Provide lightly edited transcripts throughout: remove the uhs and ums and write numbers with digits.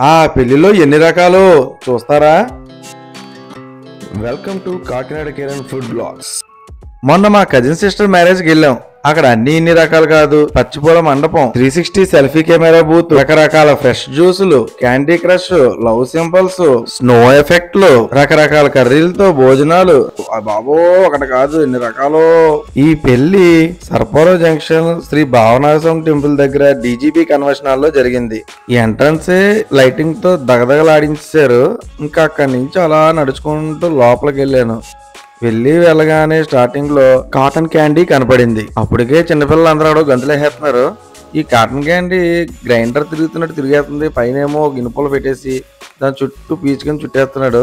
ఆ పెళ్లిలో ఎన్ని రకాలు చూస్తారా? Welcome to Kakinada Kiran food blogs. మొన్న మా కజిన్ సిస్టర్ మ్యారేజ్కి వెళ్ళాం. అక్కడ ఇన్ని రకాలు కాదు, పచ్చిపూల మండపం, 360 సెల్ఫీ కెమెరా బూత్, రకరకాల ఫ్రెష్ జ్యూసులు, candy crush, love symbols, snow ఎఫెక్ట్లు, రకరకాల కర్రీలతో భోజనాలు. బాబో ఒకటి కాదు ఎన్ని రకాలు. ఈ పెళ్లి సర్పవరం జంక్షన్ శ్రీ భావనాసం టెంపుల్ దగ్గర డీజీపీ కన్వెన్షన్ హాల్ లో జరిగింది. ఈ ఎంట్రన్సే లైటింగ్ తో దగదగలాడించారు. ఇంకా అక్కడి నుంచి అలా నడుచుకుంటూ లోపలికి వెళ్ళాను. వెళ్ళగానే స్టార్టింగ్ లో కాటన్ క్యాండీ కనపడింది. అప్పటికే చిన్నపిల్లలు అందరూ గంతులేసేస్తున్నారు. ఈ కాటన్ క్యాండీ గ్రైండర్ తిరుగుతున్నట్టు తిరిగేస్తుంది. పైన ఏమో గినుపలు పెట్టేసి దాని చుట్టూ పీచుకొని చుట్టేస్తున్నాడు.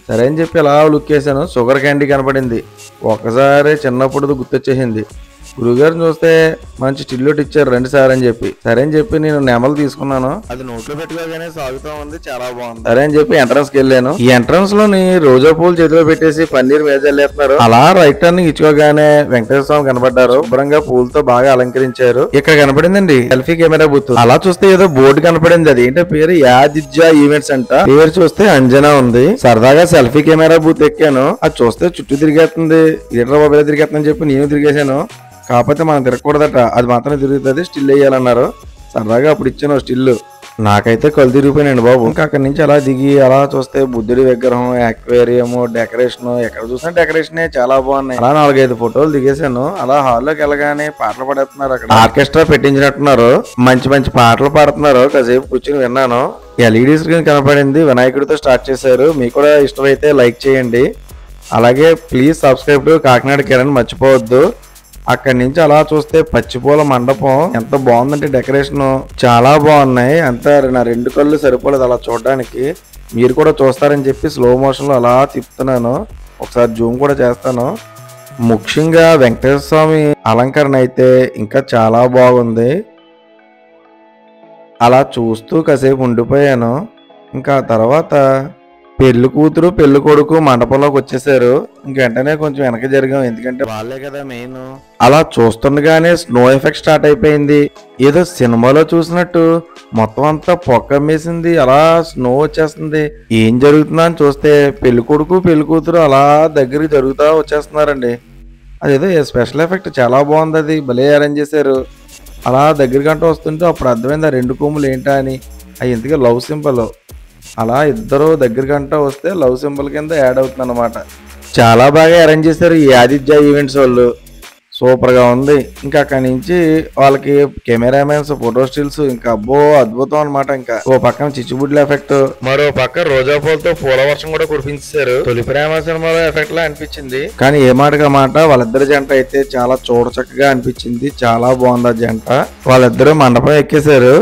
సరే అని చెప్పి అలా లుక్ వేసాను. షుగర్ క్యాండీ కనపడింది. ఒకసారి చిన్నప్పుడు గుర్తొచ్చేసింది. గురుగారిని చూస్తే మంచి స్టిల్లోట్ ఇచ్చారు 2 సార్లు అని చెప్పి. సరే అని చెప్పి నేను నెమలు తీసుకున్నాను. అది నోట్లో పెట్టుకోగానే సాగుతూ ఉంది, చాలా బాగుంది. సరే అని చెప్పి ఎంట్రన్స్ కి వెళ్ళాను. ఈ ఎంట్రన్స్ లోని రోజా పూలు చేతిలో పెట్టేసి పన్నీర్ మీద జల్లేస్తున్నారు. అలా రైట్ టర్న్ ఇచ్చుకోగానే వెంకటేశ్వర స్వామి కనపడ్డారు. శుభ్రంగా పూలతో బాగా అలంకరించారు. ఇక్కడ కనపడిందండి సెల్ఫీ కెమెరా బూత్. అలా చూస్తే ఏదో బోర్డు కనపడింది. అది ఏంటో పేరు యాదిత్య ఈవెంట్స్ అంట. పేరు చూస్తే అంజనా ఉంది. సరదాగా సెల్ఫీ కెమెరా బూత్ ఎక్కాను. అది చూస్తే చుట్టూ తిరిగేస్తుంది. లీటర్ బాబు తిరిగేస్తుందని చెప్పి నేను తిరిగేశాను. కాకపోతే మనం తిరగకూడదట, అది మాత్రమే తిరుగుతుంది. స్టిల్ వేయాలన్నారు. సరదాగా అప్పుడు ఇచ్చాను స్టిల్. నాకైతే కళ్ళు తిరిగిపోయినాయండి బాబు. ఇంకా అక్కడి నుంచి అలా దిగి అలా చూస్తే బుద్ధుడి విగ్రహం, అక్వేరియం, డెకరేషన్, ఎక్కడ చూసినా డెకరేషనే చాలా బాగున్నాయి. అలా 4-5 ఫోటోలు దిగేశాను. అలా హాల్లోకి వెళ్ళగానే పాటలు పాడేస్తున్నారు. అక్కడ ఆర్కెస్ట్రా పెట్టించినట్టున్నారు. మంచి మంచి పాటలు పాడుతున్నారు. కాసేపు కూర్చుని విన్నాను. ఎల్ఈడి స్క్రీన్ కనపడింది. వినాయకుడితో స్టార్ట్ చేశారు. మీకు కూడా ఇష్టమైతే లైక్ చేయండి. అలాగే please subscribe to Kakinada Kiran మర్చిపోవద్దు. అక్కడి నుంచి అలా చూస్తే పచ్చిపూల మండపం ఎంత బాగుందంటే డెకరేషన్ చాలా బాగున్నాయి. అంతా నా 2 కళ్ళు సరిపోలేదు అలా చూడడానికి. మీరు కూడా చూస్తారని చెప్పి స్లో మోషన్ లో అలా తిప్పుతున్నాను. ఒకసారి జూమ్ కూడా చేస్తాను. ముఖ్యంగా వెంకటేశ్వర స్వామి అలంకరణ అయితే ఇంకా చాలా బాగుంది. అలా చూస్తూ కాసేపు ఉండిపోయాను. ఇంకా తర్వాత పెళ్లి కూతురు పెళ్లి కొడుకు మండపంలోకి వచ్చేసారు. ఇంక వెంటనే కొంచెం వెనక జరిగాం, ఎందుకంటే వాళ్ళే కదా మెయిన్. అలా చూస్తుండగానే స్నో ఎఫెక్ట్ స్టార్ట్ అయిపోయింది. ఏదో సినిమాలో చూసినట్టు మొత్తం అంతా పొక్కమ్మేసింది. అలా స్నో వచ్చేస్తుంది. ఏం జరుగుతుందా అని చూస్తే పెళ్లి కొడుకు పెళ్లి కూతురు అలా దగ్గరికి జరుగుతా వచ్చేస్తున్నారండి. అదేదో స్పెషల్ ఎఫెక్ట్ చాలా బాగుంది. అది భలే అరేంజ్ చేశారు. అలా దగ్గరికంటూ వస్తుంటే అప్పుడు అర్థమైంది ఆ 2 కొమ్ములు ఏంటా అని. అవి ఎందుకే లవ్ సింబల్. అలా ఇద్దరు దగ్గరికంటా వస్తే లవ్ సింబల్ కింద యాడ్ అవుతుంది అనమాట. చాలా బాగా అరేంజ్ చేశారు ఈ ఆదిత్య ఈవెంట్స్ వాళ్ళు. సూపర్ గా ఉంది. ఇంకా అక్కడి నుంచి వాళ్ళకి కెమెరామెన్స్, ఫోటో స్టిల్స్ ఇంకా అబ్బో అద్భుతం అనమాట. ఇంకా ఓ పక్కన చిచ్చుబుడ్ల ఎఫెక్ట్, మరో పక్క రోజా పూలతో పూల వర్షం కూడా కురిపించారు. తొలి ప్రేమ సినిమాలో ఎఫెక్ట్ లా అనిపించింది. కానీ ఏ మాటగా మాట వాళ్ళిద్దరి జంట అయితే చాలా చూడచక్కగా అనిపించింది. చాలా బాగుంది ఆ జంట. వాళ్ళిద్దరూ మండపం ఎక్కేశారు.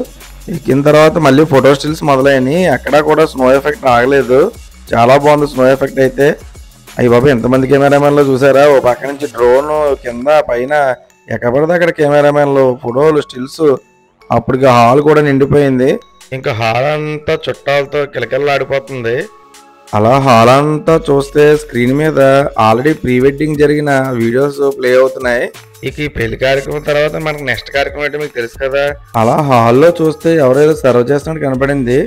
ఎక్కిన తర్వాత మళ్ళీ ఫోటో స్టిల్స్ మొదలైనవి. అక్కడ కూడా స్నో ఎఫెక్ట్ ఆగలేదు. చాలా బాగుంది స్నో ఎఫెక్ట్ అయితే. అయ్యి బాబు ఎంతమంది కెమెరామెన్లు చూసారా. ఓ పక్క నుంచి డ్రోన్, కింద పైన ఎక్కడపడితే అక్కడ కెమెరామెన్లు, ఫోటోలు, స్టిల్స్. అప్పటికి హాల్ కూడా నిండిపోయింది. ఇంకా హాల్ అంతా చుట్టాలతో కిలకిలలాడిపోతుంది. అలా హాల్ అంతా చూస్తే స్క్రీన్ మీద ఆల్రెడీ ప్రీ వెడ్డింగ్ జరిగిన వీడియోస్ ప్లే అవుతున్నాయి. ఇక ఈ పెళ్లి కార్యక్రమం తర్వాత మనకు నెక్స్ట్ కార్యక్రమం అంటే మీకు తెలుసు కదా. అలా హాల్లో చూస్తే ఎవరైనా సర్వ్ చేస్తున్నట్టు కనపడింది.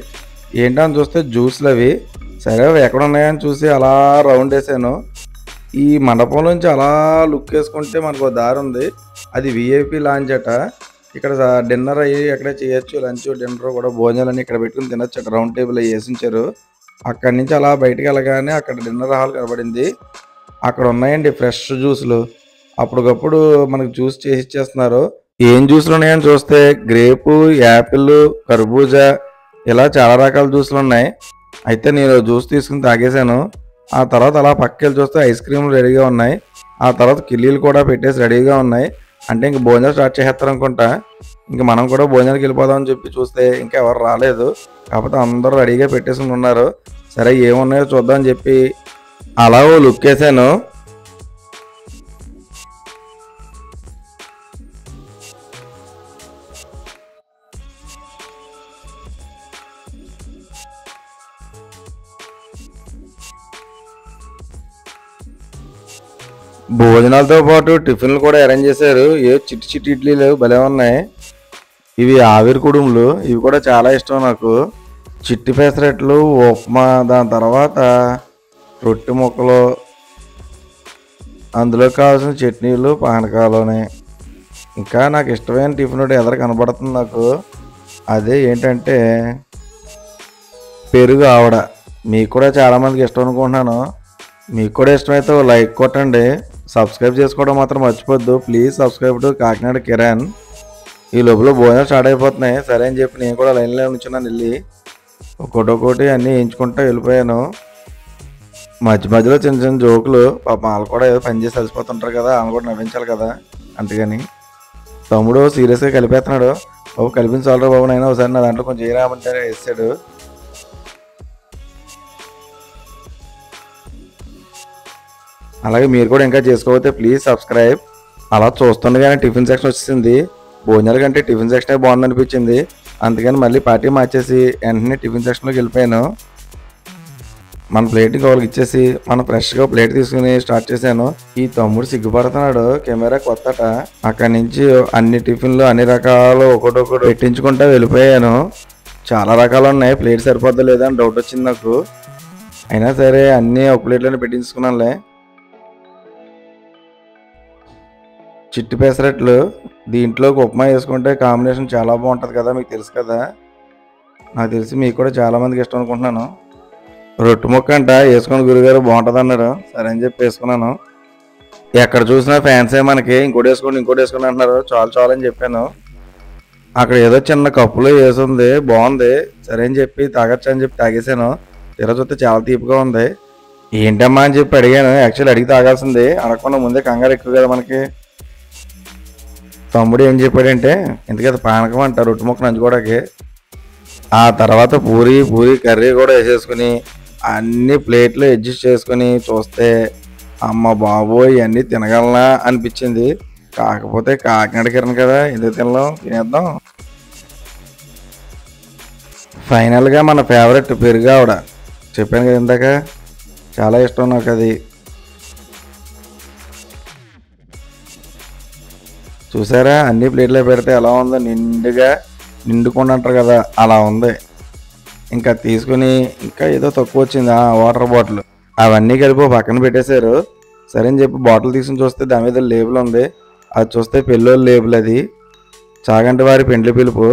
ఏంటని చూస్తే జ్యూస్లు అవి. సరే అవి ఎక్కడ ఉన్నాయని చూసి అలా రౌండ్ వేసాను. ఈ మండపంలోంచి అలా లుక్ వేసుకుంటే మనకు దారి ఉంది. అది విఐపి లాంచ్ అట. ఇక్కడ డిన్నర్ అయ్యి ఎక్కడే చేయొచ్చు. లంచ్, డిన్నర్ కూడా భోజనాలన్నీ ఇక్కడ పెట్టుకుని తినొచ్చు అట. రౌండ్ టేబుల్ అవి వేసించారు. అక్కడి నుంచి అలా బయటకు వెళ్ళగానే అక్కడ డిన్నర్ హాల్ కనబడింది. అక్కడ ఉన్నాయండి ఫ్రెష్ జ్యూస్లు. అప్పటికప్పుడు మనకు జ్యూస్ చేసి ఇచ్చేస్తున్నారు. ఏం జ్యూస్లు ఉన్నాయని చూస్తే గ్రేపు, యాపిల్, కర్బూజా ఇలా చాలా రకాల జ్యూస్లు ఉన్నాయి. అయితే నేను జ్యూస్ తీసుకుని తాగేశాను. ఆ తర్వాత అలా పక్కకి చూస్తే ఐస్ క్రీమ్లు రెడీగా ఉన్నాయి. ఆ తర్వాత కిల్లీలు కూడా పెట్టేసి రెడీగా ఉన్నాయి. అంటే ఇంక భోజనం స్టార్ట్ చేసేస్తారు అనుకుంటా. ఇంక మనం కూడా భోజనానికి వెళ్ళిపోదామని చెప్పి చూస్తే ఇంకా ఎవరు రాలేదు. కాకపోతే అందరూ రెడీగా పెట్టేసి ఉన్నారు. సరే ఏమున్నాయో చూద్దామని చెప్పి అలా ఓ లుక్ వేసాను. భోజనాలతో పాటు టిఫిన్లు కూడా అరేంజ్ చేశారు. ఏ చిట్టి చిట్టి ఇడ్లీలు భలే ఉన్నాయి. ఇవి ఆవిరి కుడుములు. ఇవి కూడా చాలా ఇష్టం నాకు. చిట్టి పెసరట్లు, ఉప్మా, దాని తర్వాత రొట్టె ముక్కలు, అందులో కావాల్సిన చట్నీలు, పానకాలుని. ఇంకా నాకు ఇష్టమైన టిఫిన్ ఒకటి ఎదురు కనబడుతుంది నాకు. అదే ఏంటంటే పెరుగు ఆవడ. మీకు కూడా చాలామందికి ఇష్టం అనుకుంటున్నాను. మీకు కూడా ఇష్టమైతే ఓ లైక్ కొట్టండి. సబ్స్క్రైబ్ చేసుకోవడం మాత్రం మర్చిపోద్దు. Please subscribe to Kakinada Kiran. ఈ లోపల భోజనం స్టార్ట్ అయిపోతున్నాయి. సరే అని చెప్పి నేను కూడా లైన్లో ఉంచున్నాను. వెళ్ళి ఒక్కొక్కటి అన్నీ వేయించుకుంటూ వెళ్ళిపోయాను. మధ్య మధ్యలో చిన్న చిన్న జోకులు. పాపం వాళ్ళు కూడా ఏదో పని చేసి అలసిపోతుంటారు కదా, వాళ్ళు కూడా నవ్వించాలి కదా. అందుకని తమ్ముడు సీరియస్గా కలిపేస్తున్నాడు. బాబు కలిపించాలరా బాబు, నైనా ఒకసారి నా దాంట్లో కొంచెం ఏ రామంటే వేసాడు. అలాగే మీరు కూడా ఇంకా చేసుకోకపోతే ప్లీజ్ సబ్స్క్రైబ్. అలా చూస్తుండగానే టిఫిన్ సెక్షన్ వచ్చేసింది. భోజనాల కంటే టిఫిన్ సెక్షనే బాగుంది అనిపించింది. అందుకని మళ్ళీ పార్టీ మార్చేసి వెంటనే టిఫిన్ సెక్షన్లోకి వెళ్ళిపోయాను. మన ప్లేట్కి వాళ్ళకి ఇచ్చేసి మనం ఫ్రెష్గా ప్లేట్ తీసుకుని స్టార్ట్ చేశాను. ఈ తమ్ముడు సిగ్గుపడుతున్నాడు, కెమెరా కొత్తట. అక్కడి నుంచి అన్ని టిఫిన్లు అన్ని రకాలు ఒకటొకటి పెట్టించుకుంటా వెళ్ళిపోయాను. చాలా రకాలు ఉన్నాయి, ప్లేట్ సరిపోద్దా లేదా అని డౌట్ వచ్చింది నాకు. అయినా సరే అన్నీ ఒక ప్లేట్లోనే పెట్టించుకున్నానులే. చిట్టి పెసరట్లు, దీంట్లోకి ఉప్మా వేసుకుంటే కాంబినేషన్ చాలా బాగుంటుంది కదా, మీకు తెలుసు కదా. నాకు తెలిసి మీకు కూడా చాలామందికి ఇష్టం అనుకుంటున్నాను. రొట్టె ముక్క అంట వేసుకుని గురుగారు బాగుంటుంది అన్నారు. సరే అని చెప్పి వేసుకున్నాను. ఎక్కడ చూసినా ఫ్యాన్సే మనకి, ఇంకోటి వేసుకోండి ఇంకోటి వేసుకోండి అంటున్నారు. చాలు చాలు అని చెప్పాను. అక్కడ ఏదో చిన్న కప్పులో వేసుంది, బాగుంది. సరే అని చెప్పి తాగొచ్చు అని చెప్పి తాగేసాను. తీర చూస్తే చాలా తీపిగా ఉంది. ఏంటమ్మా అని చెప్పి అడిగాను. యాక్చువల్లీ అడిగి తాగాల్సింది, అడగకుండా ముందే కంగారు ఎక్కువ కదా మనకి. తమ్ముడు ఏం చెప్పాడంటే ఎందుకైతే పానకం అంట రొట్టె ముక్క నంచుకోవడానికి. ఆ తర్వాత పూరి కర్రీ కూడా వేసేసుకుని అన్ని ప్లేట్లు అడ్జస్ట్ చేసుకుని చూస్తే అమ్మ బాబోయ్ ఇవన్నీ తినగలనా అనిపించింది. కాకపోతే కాకినాడ కిరణ్ కదా, ఎందుకు తినేద్దాం. ఫైనల్గా మన ఫేవరెట్ పెరుగు ఆవిడ. చెప్పాను కదా ఇందాక, చాలా ఇష్టం నాకు అది. చూసారా అన్ని ప్లేట్లో పెడితే ఎలా ఉందో, నిండుగా నిండుకుండా అంటారు కదా, అలా ఉంది. ఇంకా తీసుకుని ఇంకా ఏదో తక్కువ వచ్చింది వాటర్ బాటిల్, అవన్నీ కలిపి పక్కన పెట్టేశారు. సరే అని చెప్పి బాటిల్ తీసుకుని చూస్తే దాని మీద లేబుల్ ఉంది. అది చూస్తే పెళ్ళోళ్ళ లేబుల్, అది చాగంటి వారి పెండ్లి పిలుపు.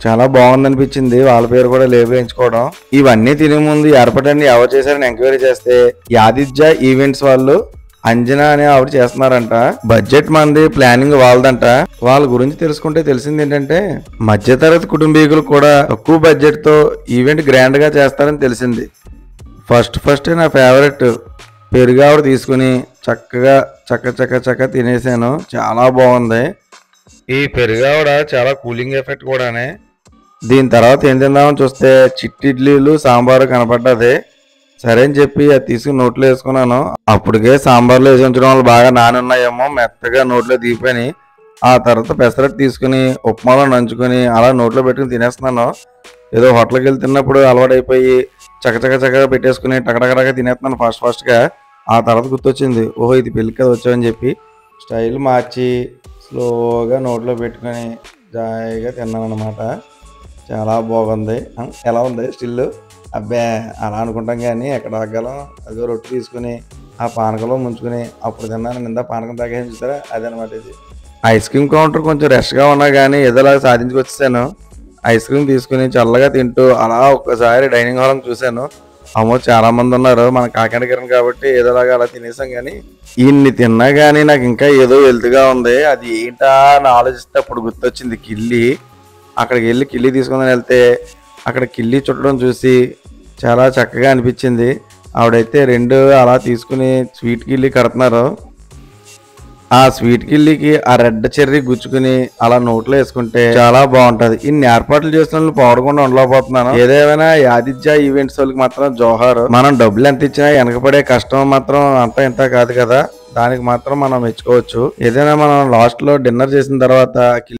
చాలా బాగుంది అనిపించింది వాళ్ళ పేరు కూడా లేబుల్ వేయించుకోవడం. ఇవన్నీ తినే ముందు ఏర్పాటన్ని ఎవరు చేశారని ఎంక్వైరీ చేస్తే యాదిత్య ఈవెంట్స్ వాళ్ళు అంజనా అనే ఆవిడ చేస్తున్నారంట. బడ్జెట్ మంది, ప్లానింగ్ వాళ్ళదంట. వాళ్ళ గురించి తెలుసుకుంటే తెలిసింది ఏంటంటే మధ్యతరగతి కుటుంబీకులు కూడా తక్కువ బడ్జెట్ తో ఈవెంట్ గ్రాండ్ గా చేస్తారని తెలిసింది. ఫస్ట్ నా ఫేవరెట్ పెరుగు ఆవిడ తీసుకుని చక్కగా చక్క తినేసాను. చాలా బాగుంది. ఈ పెరుగు ఆవిడ చాలా కూలింగ్ ఎఫెక్ట్ కూడానే. దీని తర్వాత ఏం తిందామని చూస్తే చిట్టి ఇడ్లీలు, సాంబారు కనపడ్డది. సరే అని చెప్పి అది తీసుకుని నోట్లో వేసుకున్నాను. అప్పటికే సాంబార్లో వేసి ఉంచడం వల్ల బాగా నానున్నాయేమో, మెత్తగా నోట్లో దిగిపోయి. ఆ తర్వాత పెసరట్టు తీసుకుని ఉప్మాలో నంచుకొని అలా నోట్లో పెట్టుకుని తినేస్తున్నాను. ఏదో హోటల్కి వెళ్ళి తిన్నప్పుడు అలవాటైపోయి చక్కగా పెట్టేసుకుని టకటకటగా తినేస్తున్నాను ఫాస్ట్గా. ఆ తర్వాత గుర్తొచ్చింది, ఓహో ఇది పెళ్ళికి కదా వచ్చామని చెప్పి స్టైల్ మార్చి స్లోగా నోట్లో పెట్టుకొని జాయిగా తిన్నాను అనమాట. చాలా బాగుంది. ఎలా ఉంది స్టిల్? అబ్బే అలా అనుకుంటాం కానీ ఎక్కడ తగ్గలం. అదో రొట్టె తీసుకుని ఆ పానకంలో ముంచుకుని అప్పుడు తిన్నాను. నిందా పానకం తాగేసి చూసారా, అదనమాట ఇది. ఐస్ క్రీమ్ కౌంటర్ కొంచెం రష్గా ఉన్నా కానీ ఏదోలాగా సాధించుకొచ్చేసాను. ఐస్ క్రీమ్ తీసుకుని చల్లగా తింటూ అలా ఒక్కసారి డైనింగ్ హాల్ చూశాను. అమ్మో చాలా మంది ఉన్నారు. మన కాకినాడ కిరణ్ కాబట్టి ఏదోలాగా అలా తినేసాం. కానీ ఇన్ని తిన్నా కానీ నాకు ఇంకా ఏదో హెల్త్గా ఉంది. అది ఏంటా అని ఆలోచిస్తే అప్పుడు గుర్తొచ్చింది కిల్లి. అక్కడికి వెళ్ళి కిల్లి తీసుకుందని వెళ్తే అక్కడ కిల్లి చుట్టడం చూసి చాలా చక్కగా అనిపించింది. ఆవిడైతే 2 అలా తీసుకుని స్వీట్ కిల్లి కడుతున్నారు. ఆ స్వీట్ కిల్లికి ఆ రెడ్ చెర్రీ గుచ్చుకుని అలా నోట్లో వేసుకుంటే చాలా బాగుంటది. ఇన్ని ఏర్పాట్లు చేసిన పోవడకుండా ఉండలేకపోతున్నాను. ఏదేమైనా ఆదిత్య ఈవెంట్స్ వాళ్ళకి మాత్రం జోహార్. మనం డబ్బులు ఎంత ఇచ్చినా వెనకపడే కష్టం మాత్రం అంత ఇంత కాదు కదా, దానికి మాత్రం మనం మెచ్చుకోవచ్చు. ఏదైనా మనం లాస్ట్ లో డిన్నర్ చేసిన తర్వాత